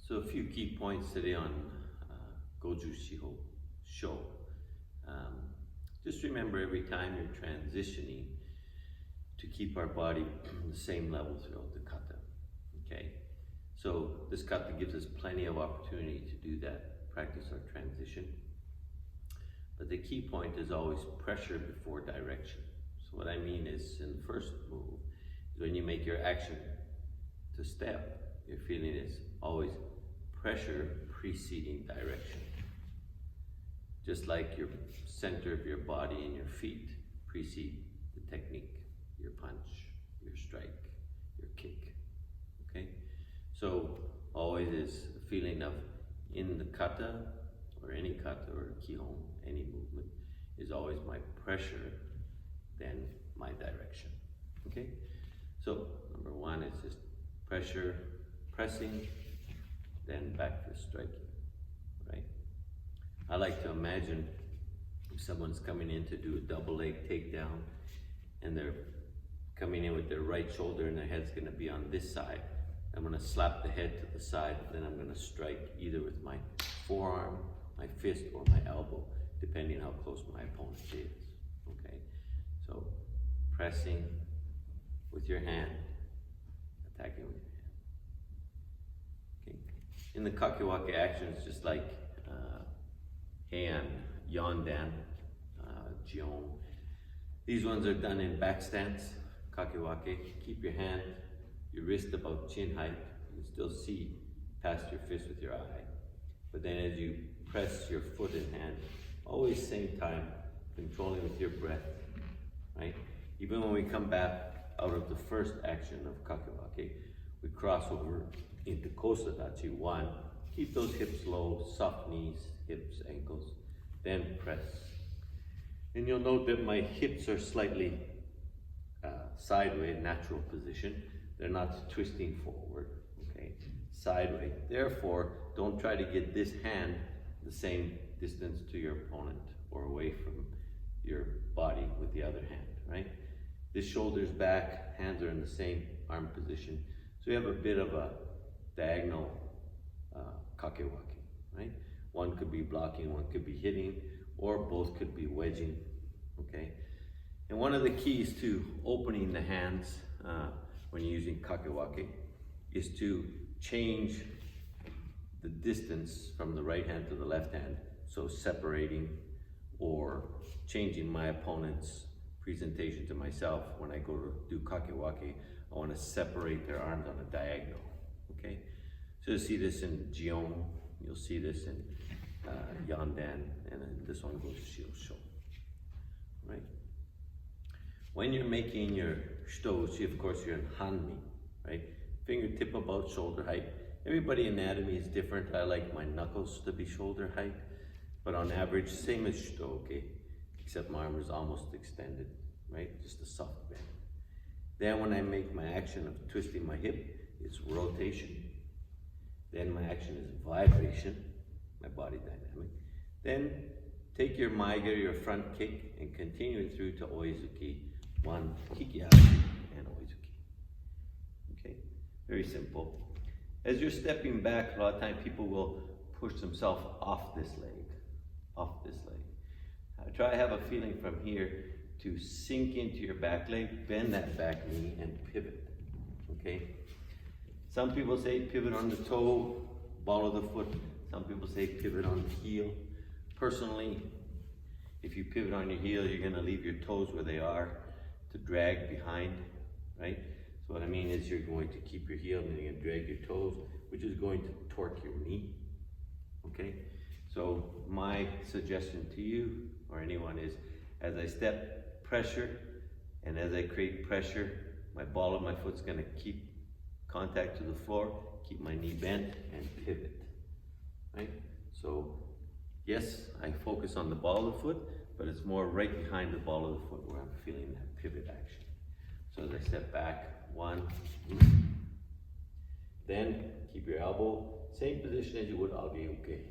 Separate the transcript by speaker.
Speaker 1: So a few key points today on Gojushihosho. Just remember every time you're transitioning to keep our body on the same level throughout the kata. Okay, so this kata gives us plenty of opportunity to do that, practice our transition. But the key point is always pressure before direction. So what I mean is, in the first move, is when you make your action to step, your feeling is always pressure preceding direction. Just like your center of your body and your feet precede the technique, your punch, your strike, your kick. Okay? So always is a feeling of, in the kata or any kata or kihon, any movement, is always my pressure, then my direction. Okay? So number one is just pressure, pressing, then back to striking, right? I like to imagine if someone's coming in to do a double leg takedown and they're coming in with their right shoulder and their head's gonna be on this side. I'm gonna slap the head to the side, then I'm gonna strike either with my forearm, my fist, or my elbow, depending how close my opponent is, okay? So pressing with your hand, attacking with your hand. Okay. In the kakiwake action, it's just like heian, yondan, jion. These ones are done in back stance, kakiwake. Keep your hand, your wrist about chin height. You can still see past your fist with your eye. But then as you press your foot and hand, always same time, controlling with your breath, right? Even when we come back out of the first action of kakiwake, we cross over into kosadachi. One, keep those hips low, soft knees, hips, ankles, then press. And you'll note that my hips are slightly sideways, natural position. They're not twisting forward, okay? Sideways. Therefore, don't try to get this hand the same distance to your opponent or away from your body with the other hand, right? This shoulder's back, hands are in the same arm position. So you have a bit of a diagonal kakewake, right? One could be blocking, one could be hitting, or both could be wedging, okay? And one of the keys to opening the hands when you're using kakewake is to change the distance from the right hand to the left hand. So separating or changing my opponent's presentation to myself. When I go to do kakewake, I want to separate their arms on a diagonal, okay? So you'll see this in jion, you'll see this in yondan, and then this one goes Gojushihosho, right? When you're making your shitoshi, of course you're in hanmi, right? Fingertip about shoulder height. Everybody anatomy is different. I like my knuckles to be shoulder height, but on average, same as shito, okay? Except my arm is almost extended, right? Just a soft bend. Then when I make my action of twisting my hip, it's rotation. Then my action is vibration, my body dynamic. Then take your maige, your front kick, and continue it through to oizuki. One, kikihashi, and oizuki. Okay, very simple. As you're stepping back, a lot of times people will push themselves off this leg. Try to have a feeling from here to sink into your back leg, bend that back knee, and pivot, okay? Some people say pivot on the toe, ball of the foot. Some people say pivot on the heel. Personally, if you pivot on your heel, you're gonna leave your toes where they are to drag behind, right? So what I mean is you're going to keep your heel and you're gonna drag your toes, which is going to torque your knee, okay? So my suggestion to you or anyone is, as I step, pressure, and as I create pressure, my ball of my foot's gonna keep contact to the floor, keep my knee bent, and pivot, right? So yes, I focus on the ball of the foot, but it's more right behind the ball of the foot where I'm feeling that pivot action. So as I step back, one, then keep your elbow, same position as you would age-uke.